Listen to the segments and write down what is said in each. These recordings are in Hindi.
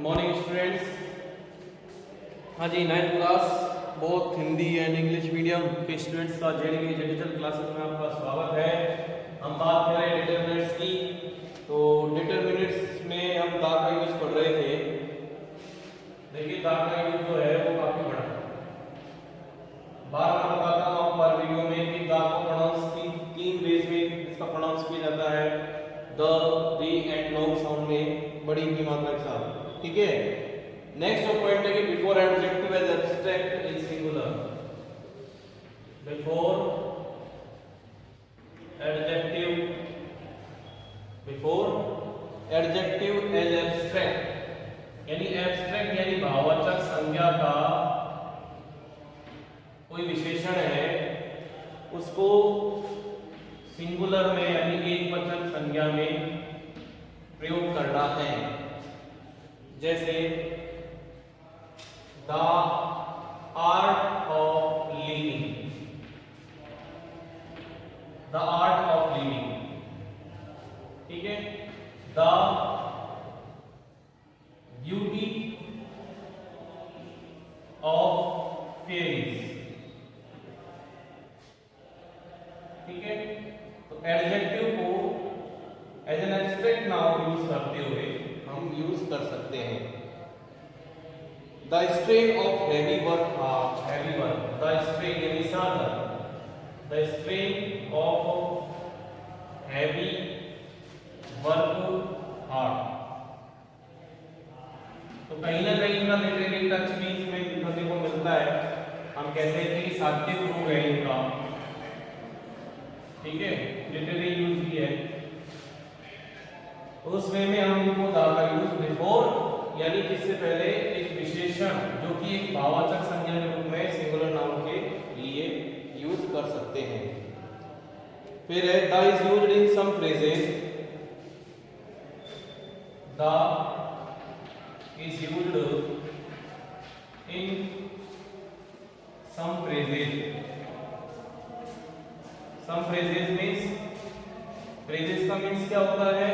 Morning students. हाँ जी, 9th class both Hindi and English medium के स्टूडेंट्स का जेडीवी डिजिटल क्लासेस में आपका स्वागत है। हम बात कर रहे हैं डिटरमिनेंट्स की। तो डिटरमिनेंट्स में हम दा का यूज पढ़ रहे थे। देखिए, दा का यूज जो है वो काफी बड़ा है। बार बार बताता हूँ आपको हर वीडियो में कि दा को प्रोनाउंस की 3 वेज में इसका प्रोनाउंस किया जाता है। The, the and long sound में बड़ी की मात्रा के साथ। ठीक है। नेक्स्ट जो पॉइंट है कि before adjective as abstract in singular. Before adjective as abstract यानी एब्स्ट्रैक्ट यानी भाववाचक संज्ञा का कोई विशेषण है, उसको सिंगुलर में यानी एकवचन संज्ञा में प्रयोग करना है। जैसे the art of living, the art of living. ठीक है। The beauty of fairies. ठीक है। तो एडजेक्टिव को as an abstract noun use करते हुए हम यूज कर सकते हैं। The strain of heavy work, the strain यानी साधन, the strain of heavy work hard. तो कहीं ना कहीं इनका लिटरेरी टच भी इसमें देखने को मिलता है। हम कहते हैं कि साहित्यिक रूप है इनका। ठीक है, लिटरेरी यूज भी है। तो उस वे में हम इनको दा का यूज बिफोर यानी किससे पहले एक विशेषण जो कि एक भाववाचक संज्ञा के रूप में सिंगुलर नाउन के लिए यूज कर सकते हैं। फिर है the is used in some phrases, the is used in some phrases. Some phrases means, phrases का मींस क्या होता है?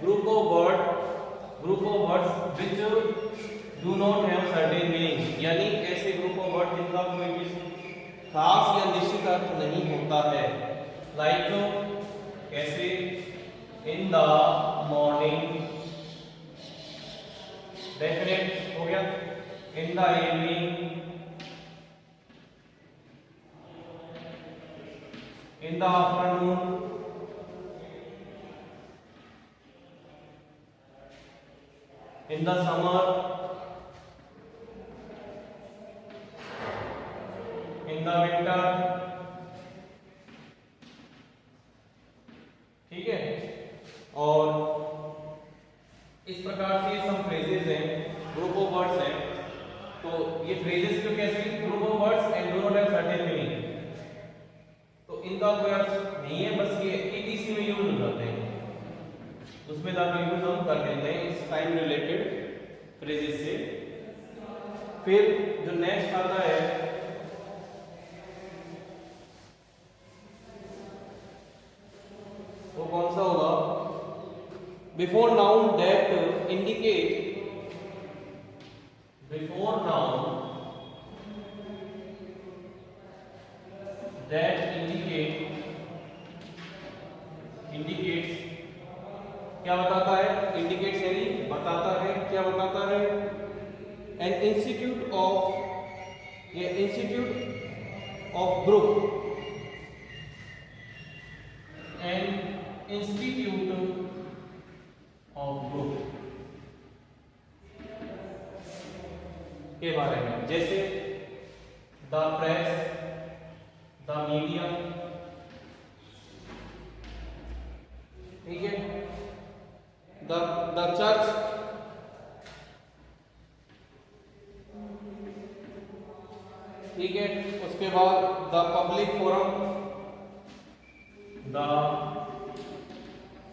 Group of words which do not have certain meaning, यानी ऐसे ग्रुप ऑफ वर्ड जिनका कोई भी खास या निश्चित अर्थ नहीं होता है। लाइक कैसे? इन द मॉर्निंग, डेफिनेट हो गया। In the evening, in the afternoon, in the summer, in the winter। ठीक है। और इस प्रकार से सम फ्रेजेस हैं, ग्रुप ऑफ वर्ड्स हैं। तो ये फ्रेजेस क्यों कैसे? Group of words and do not have certain meaning. तो इनका कोई अर्थ नहीं है, बस ये ईटीसी में यूज हो जाते हैं, उसमें दा का यूज हम कर देते हैं इस टाइम रिलेटेड फ्रेजेस से। फिर जो नेक्स्ट आता है वो कौन सा होगा? Before noun that indicate, before noun that indicates क्या बताता है? इंडिकेट्स यानी बताता है। क्या बताता है? एन इंस्टीट्यूट ऑफ, ये institute of group, an institute of group के बारे में। जैसे द प्रेस, द मीडिया। ठीक है। द चर्च, ठीक है। उसके बाद the public forum, the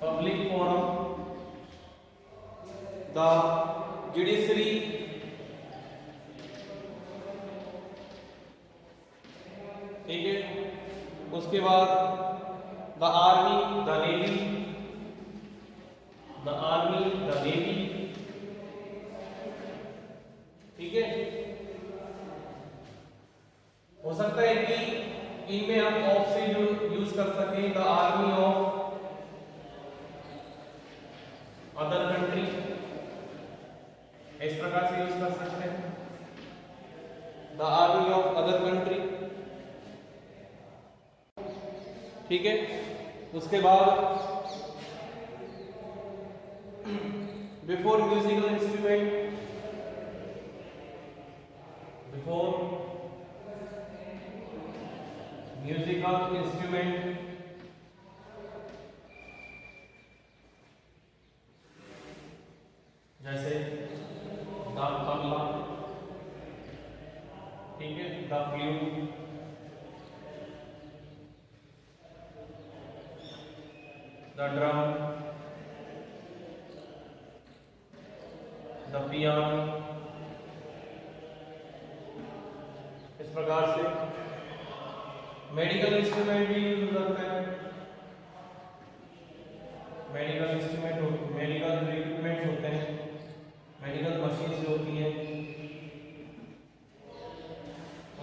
public forum, the judiciary. ठीक है। उसके बाद the army, the navy, the army, the navy। ठीक है, हो सकता है कि इनमें हम ऑफ से यूज कर सकें, the army of other country, इस प्रकार से यूज कर सकते हैं, the army of other country. ठीक है, उसके बाद before musical instrument, before musical instrument, जैसे द तबला, ठीक है, the flute, the drum, the piano, इस प्रकार से मेडिकल इंस्ट्रूमेंट भी यूज करते हैं, मेडिकल इंस्ट्रूमेंट, मेडिकल इक्विपमेंट्स होते हैं, मेडिकल मशीन्स होती हैं,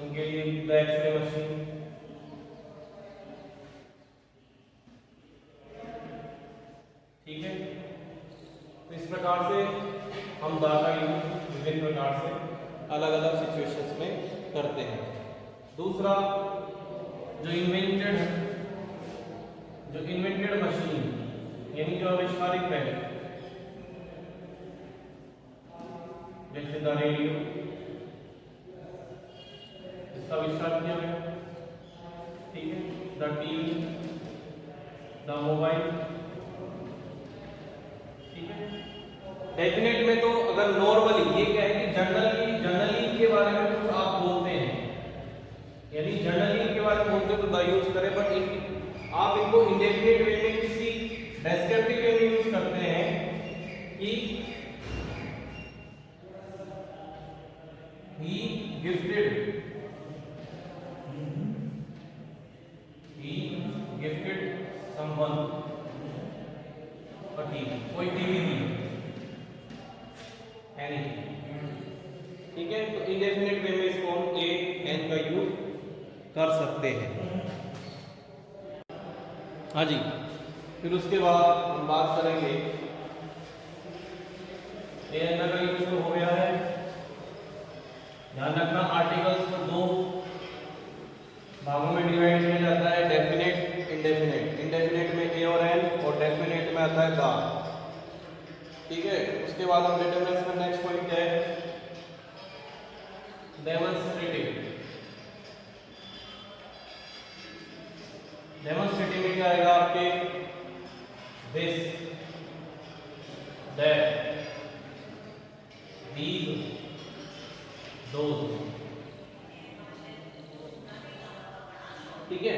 उनके लिए एक्सरे मशीन, ठीक है। तो इस प्रकार से हम दा का यूज विभिन्न प्रकार से अलग अलग सिचुएशंस में करते हैं। दूसरा, जो इन्वेंटेड मशीन, यानी जो आविष्कारित है, जैसे द रेडियो, इसका आविष्कार किया गया, ठीक है, द टीवी, द मोबाइल, ठीक है। डेफिनेट में तो अगर नॉर्मली ये क्या है कि जनरली के बारे में कुछ आप बोलते हैं, यानी जनरली के बारे में बोलते हो तो द यूज करें, बट आप इनको इंडेफिनिट वे में किसी डेस्क्रिप्टिव वे में यूज करते हैं कि he gifted someone a TV, कोई टीवी दी, एनीथिंग, ठीक है। तो इंडेफिनिट वे में इसको हम ए एन का यूज कर सकते हैं। हाँ जी, फिर उसके बाद हम बात करेंगे, ए एन का यूज तो हो गया है। ध्यान रखना, आर्टिकल्स को दो भागों में डिवाइड किया जाता है, डेफिनेट, इंडेफिनेट। इंडेफिनेट में ए और एन, और डेफिनेट में आता है द, ठीक है। उसके बाद हम डिटरमिनेंट्स का नेक्स्ट पॉइंट है डेमोंस्ट्रेटिव। डेमोंस्ट्रेटिव में क्या आएगा आपके, दिस, दैट, दीज, दोज, ठीक है।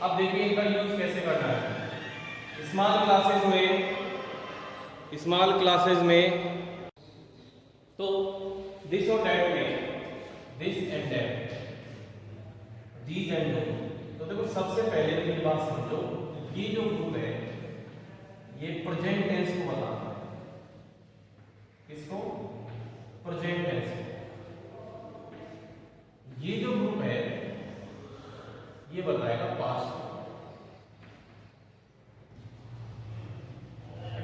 अब देखिए इनका यूज कैसे करना है। स्मॉल क्लासेस में तो दिस और दैट में this and that, these and those. तो देखो सबसे पहले मेरी बात समझो, ये जो ग्रुप है ये प्रेजेंट टेंस को बताता है। किसको? Present tense. ये जो ग्रुप है ये बताएगा पास्ट।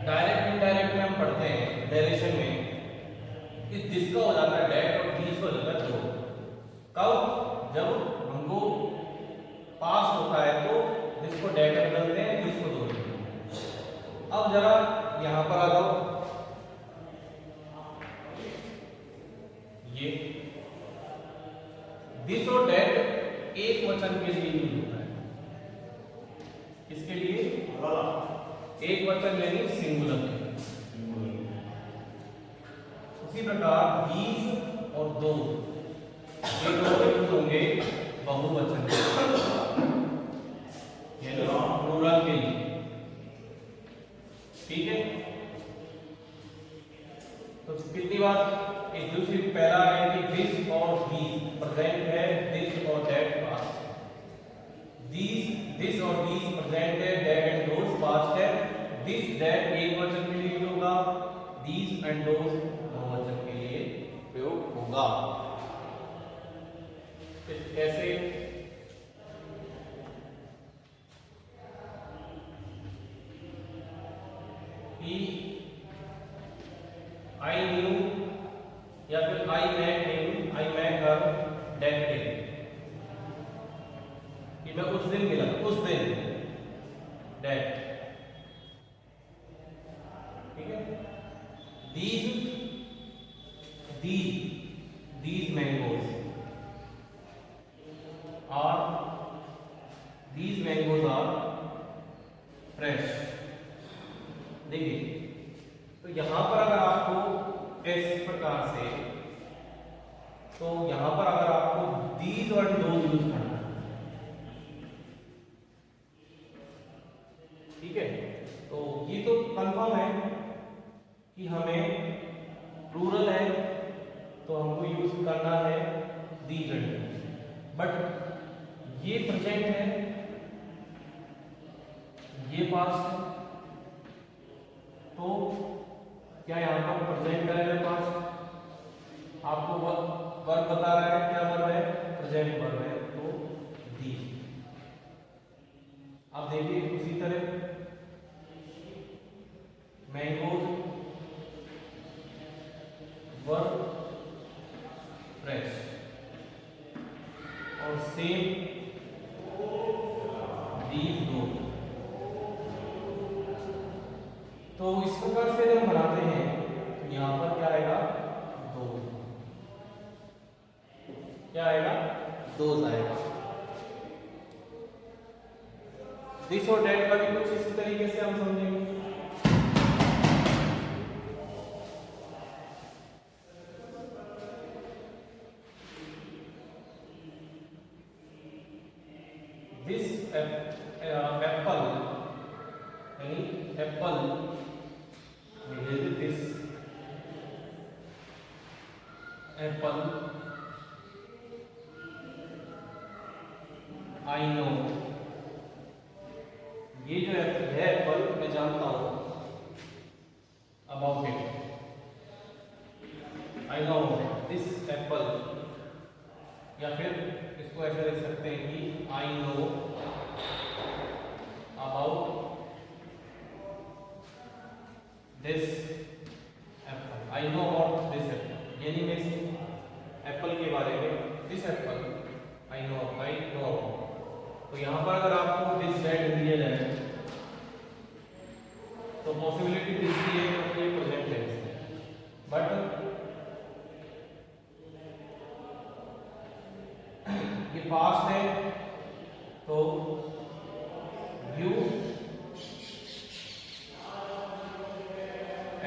डायरेक्ट इनडायरेक्ट में हम पढ़ते हैं नरेशन में कि जिसका हो जाता है डेट और बीस का हो जाता है दो। कब? जब हमको पास्ट होता है तो जिसको डेट बदलते हैं, बीस को दो। अब जरा यहां पर आ जाओ, ये दिस और डेट एक वचन के लिए यूज होता है। किसके लिए? एक वचन यानी सिंगुलर। उसी प्रकार these और those ये दोनों यूज होंगे बहुवचन यानी प्लूरल के लिए, ठीक है। तो कितनी बार एक दूसरी, पहला है कि दिस और these प्रेजेंट है, दिस और दैट पास्ट। दिस और these प्रेजेंट है, दैट एंड दोज पास्ट है। दिस दैट एक वचन के लिए होगा, these एंड दोज बहुवचन के लिए प्रयोग होगा। होगा। कैसे? कि आई न्यू या फिर I met him, I met her that day, कि मैं उस दिन मिला, उस दिन, दैट, ठीक है। these mangoes are fresh। देखिए, तो यहां पर अगर आपको इस प्रकार से, तो यहां पर अगर आपको these और those यूज करना है, ठीक है, तो ये तो कंफर्म है कि हमें प्लूरल है तो हमको यूज करना है these and those। बट ये प्रेजेंट है, ये पास्ट है, तो क्या यहाँ पर प्रेजेंट है या पास्ट? आपको वर्ब बता रहा है, क्या वर्ब है? प्रेजेंट वर्ब है, तो these। अब देखिए उसी तरह मैंगोज वर्ब फ्रेश, और सेम these those। तो इस प्रकार से जब बनाते हैं तो यहां पर क्या आएगा? दोज। क्या आएगा? दोज आएगा। दिस और डेट का भी कुछ इसी तरीके से हम समझेंगे। दिस एप्पल, यानी Apple, this Apple I know, ये जो है एप्पल मैं जानता हूं, about it, I know this Apple. या फिर इसको ऐसे लिख सकते हैं कि I know about this Apple, I know about this Apple, यानी मैं एप्पल के बारे में, दिस एप्पल आई नो तो यहां पर अगर आपको दिस दैट दिया जाए तो पॉसिबिलिटी दिस की है कि ये प्रेजेंट टेंस है, बट ये पास्ट है, तो you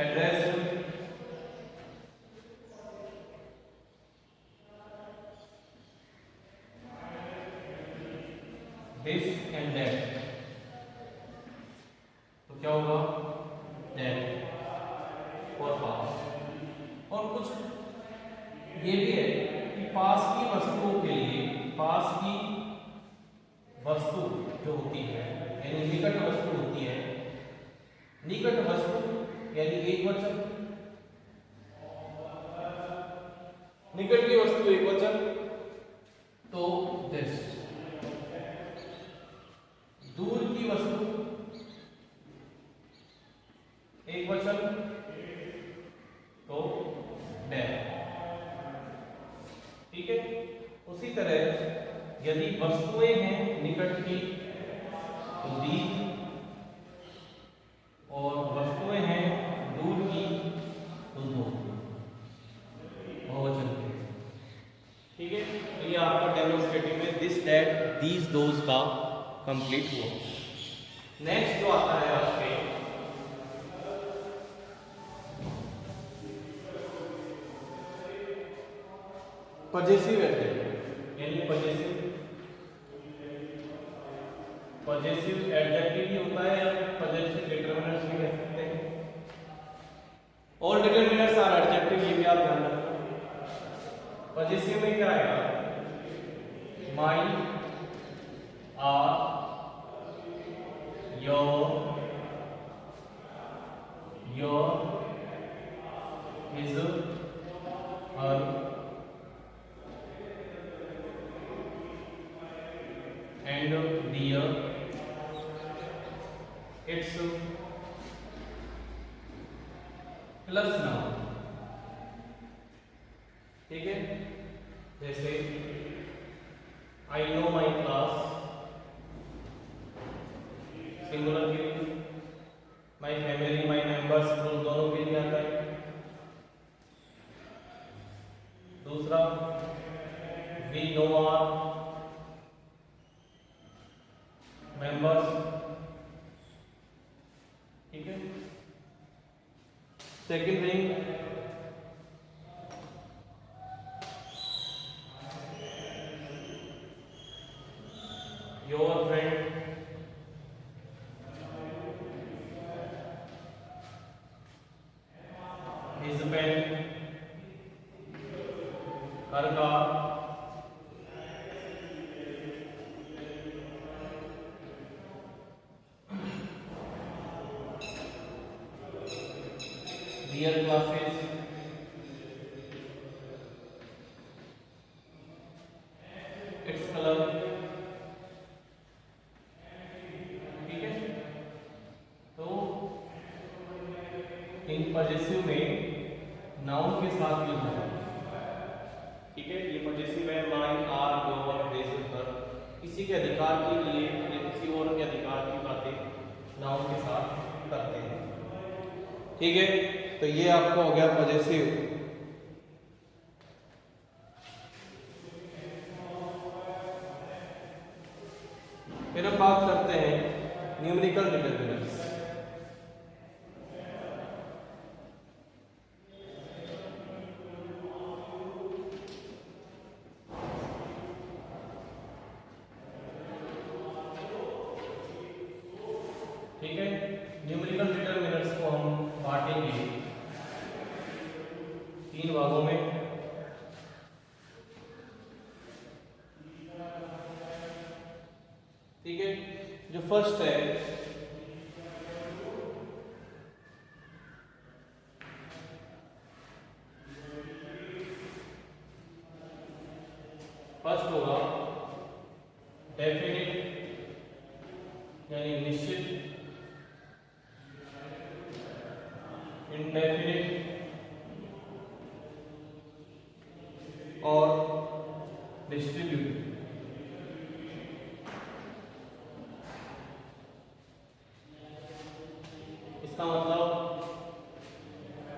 address this and that, तो क्या होगा? दैट और पास। और कुछ ये भी है कि पास की वस्तुओं के लिए, पास की वस्तु जो होती है, यानी निकट वस्तु होती है, निकट वस्तु यानी एक वचन, निकट की वस्तु एक वचन, तो दिस। दूर की वस्तु एक वचन, तो दैट, ठीक है। उसी तरह यदि वस्तुएं हैं निकट की तो these, और वस्तुएं हैं दूर की तो those, बहुवचन, ठीक है। तो ये आपका डेमोन्स्ट्रेटिव में दिस दैट दीज दोज का कंप्लीट हुआ। नेक्स्ट जो आता है आपके पजेसिव एडजेक्टिव, यानी पजेसिव एडजेक्टिव भी होता है, या पजेसिव डिटरमिनर्स भी कह सकते हैं। ऑल डिटरमिनर्स आर एडजेक्टिव, ये भी आप ध्यान रखो। पजेसिव में क्या आएगा? My, our, your, his, her, dear, it's plus noun, ठीक है। जैसे I know my class, singular के लिए, माई फैमिली, माई मेंबर्स, दोनों के लिए आता है। दूसरा वी नो आर मेंबर्स, ठीक है। Second thing your friend, his pen, her car, their classes, its color, ठीक है। तो इन पजेसिव में नाउन के साथ यूज होगा, ठीक है। ये पजेसिव है माई, आर, योर, दिस, हर, किसी के अधिकार के लिए या किसी और के अधिकार की बातें नाउन के साथ करते हैं, ठीक है। तो ये आपका हो गया पजेसिव। फिर हम बात करते हैं न्यूमेरिकल डिटरमिनर्स। ठीक है, न्यूमेरिकल डिटरमिनर्स को हम बांटेंगे 3 भागों में। ठीक है, जो फर्स्ट है फर्स्ट होगा डेफिनिट यानी निश्चित, इंडेफिनिट और डिस्ट्रीब्यूटेड। इसका मतलब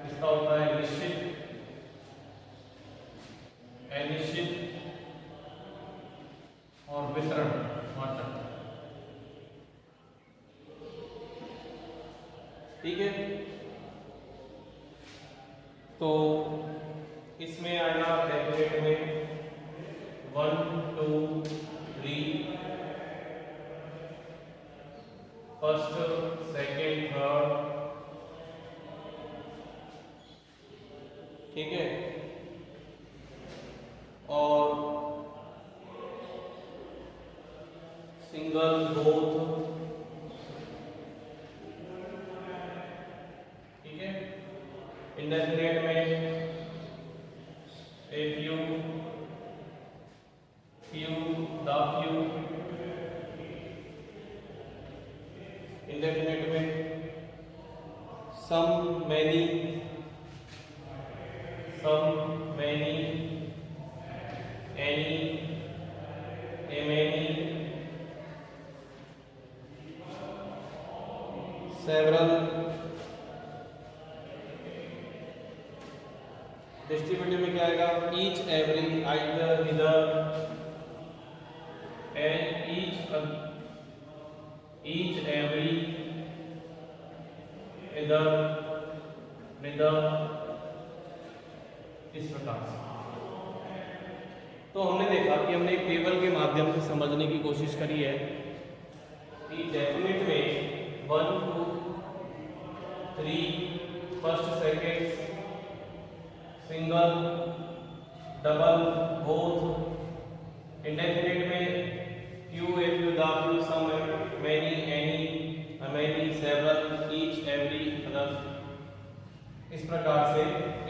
इसका होता है निश्चित, अनिश्चित और वितरण, मात्रा। ठीक है, तो इसमें आएगा डेफिनेट में 1 2 3, फर्स्ट सेकेंड थर्ड। ठीक है, और सिंगल, बोथ। ठीक है, इंडेफिनेट में a few, few, the few। Indefinite में some, many, any, a many, several। Distributive में क्या आएगा? each, every, either, neither, and each, every, either, neither, इस प्रकार से। तो हमने देखा कि हमने एक टेबल के माध्यम से समझने की कोशिश करी है कि डेफिनेट में 1 2 3, first second, single, double, both. Indefinite में few, a few, the few, some, many, any, a many, several, each, every, other। इस प्रकार से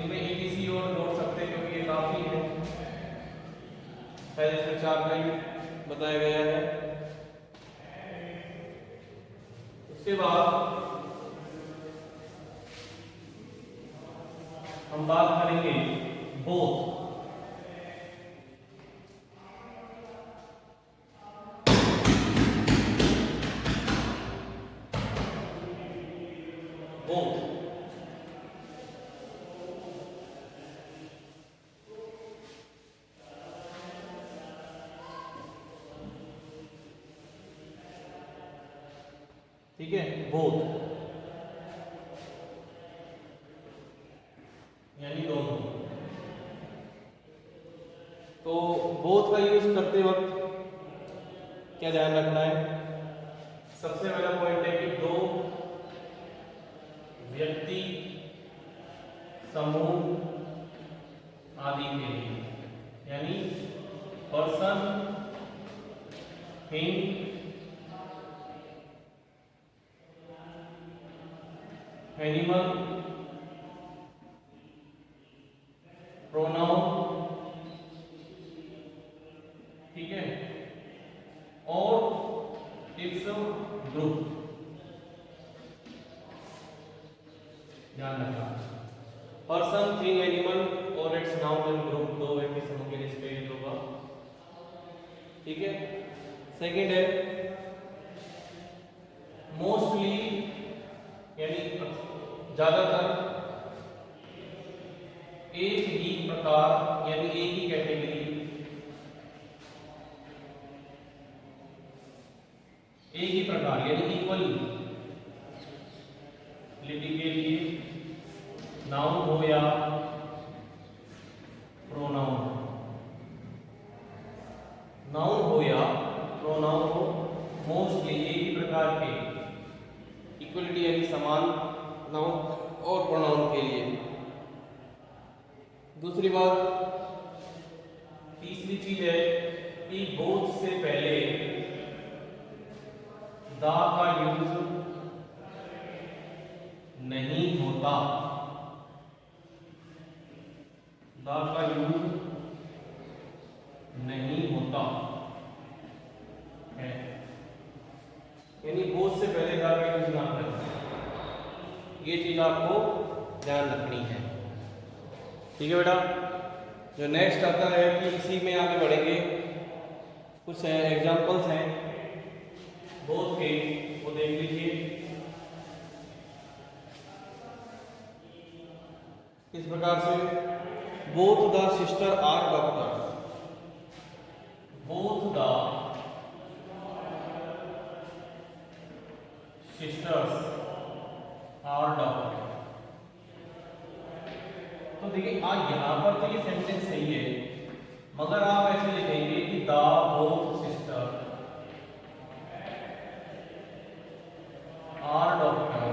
इनमें etc और जोड़ सकते हैं क्योंकि ये काफी है। पहले इसमें 4 टाइम बताया गया है। उसके बाद हम बात करेंगे बोथ। बोथ ठीक है, बोथ यानी दोनों। तो बोथ का यूज करते वक्त क्या ध्यान रखना है? सबसे पहला पॉइंट है कि दो व्यक्ति, समूह आदि के लिए, यानी पर्सन, थिंग, एनिमल, प्रोनाउन, ठीक है, और इट्स ग्रुप। ध्यान रखना, पर्सन, थिंग, एनिमल और इट्स नाउन एंड ग्रुप, दो व्यक्ति समूह के लिए इस पे यूज होगा। ठीक है। सेकंड है मोस्टली, यानी ज्यादातर, एक ही प्रकार यानी एक ही कैटेगरी, एक ही प्रकार यानी इक्वली लिपि के लिए नाउन हो या प्रोनाउन, नाउन हो या प्रोनाउन हो, मोस्टली एक ही प्रकार के, इक्वलिटी यानी समान नाउन और प्रोनाउन के लिए। दूसरी बात, तीसरी चीज है कि बोथ से पहले दा का यूज नहीं होता, दा का यूज नहीं होता है, यानी बोथ से पहले दा का यूज ना करें। ये चीज आपको ध्यान रखनी है। ठीक है बेटा। जो नेक्स्ट आता है कि इसी में आगे बढ़ेंगे, कुछ एग्जांपल्स हैं बोथ के, वो देख लीजिए। इस प्रकार से both the sister are doctors, both the sisters are doctor. तो देखिए यहाँ पर तो ये सेंटेंस सही है, मगर आप ऐसे लिखेंगे कि the both sister are doctor,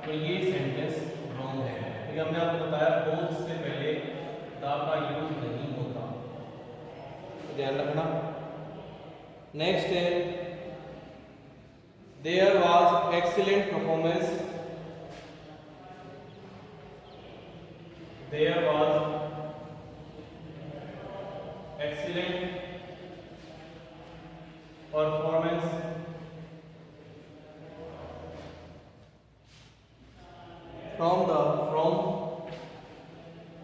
तो ये सेंटेंस रॉन्ग है, क्योंकि हमने आपको बताया बोथ से पहले द का यूज नहीं होता, ध्यान रखना। नेक्स्ट है there was excellent performance, there was excellent performance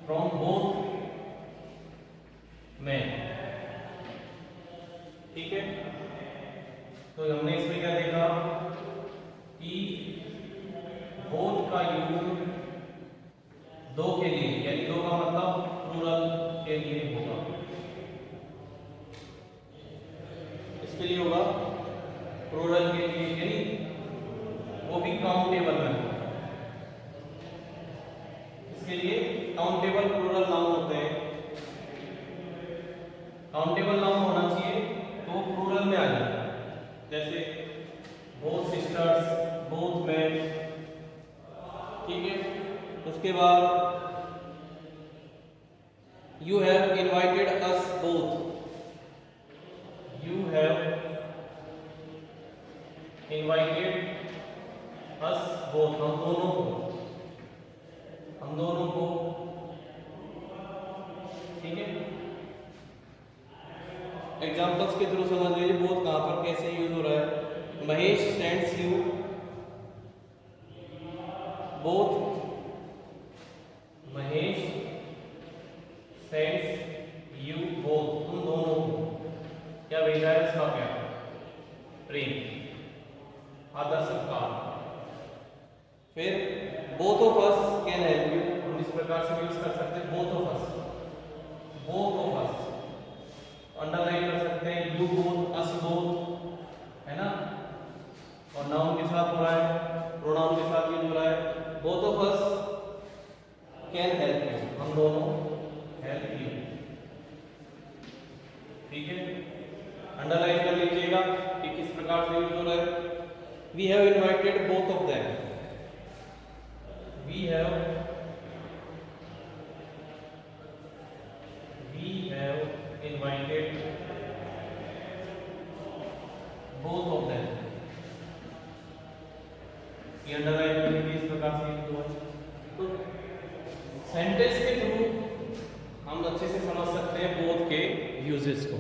from both men। ठीक है। तो हमने इसमें क्या देखा कि both का यूज दो के लिए, यानी दो का मतलब प्लूरल के लिए होगा, इसके लिए होगा प्लूरल के लिए, यानी वो भी काउंटेबल में, इसके लिए काउंटेबल प्लूरल नाउन होते हैं। काउंटेबल नाउन होना चाहिए तो प्लूरल में आ जाए, जैसे बोथ सिस्टर्स, बोथ मैन। ठीक है। उसके बाद you have invited us both, you have invited us both, हम दोनों को। ठीक है। एग्जांपल्स के थ्रू समझ लीजिए बोथ कहां पर कैसे यूज हो रहा है। Mahesh sends you both Mahesh sends you both, तुम दोनों को क्या भेजा है, इसका क्या प्रेम, आदर सत्कार। फिर both of us can help you, हम इस प्रकार से यूज कर सकते हैं both of us, both of us underline कर सकते हैं, यू बोथ, अस बोथ, है ना, और नाउन के साथ हो रहा है, प्रोनाउन के साथ यूज हो रहा है, both of us can help you, हम दोनों हेल्प यू, ठीक है, अंडरलाइन कर लीजिएगा कि किस प्रकार से यूज हो रहा है। We have invited both of them, we have invited both of them, ये अंडरलाइन करेंगे इस प्रकार से यूज हुआ है। तो सेंटेंस के थ्रू हम अच्छे से समझ सकते हैं बोथ के यूजेस को।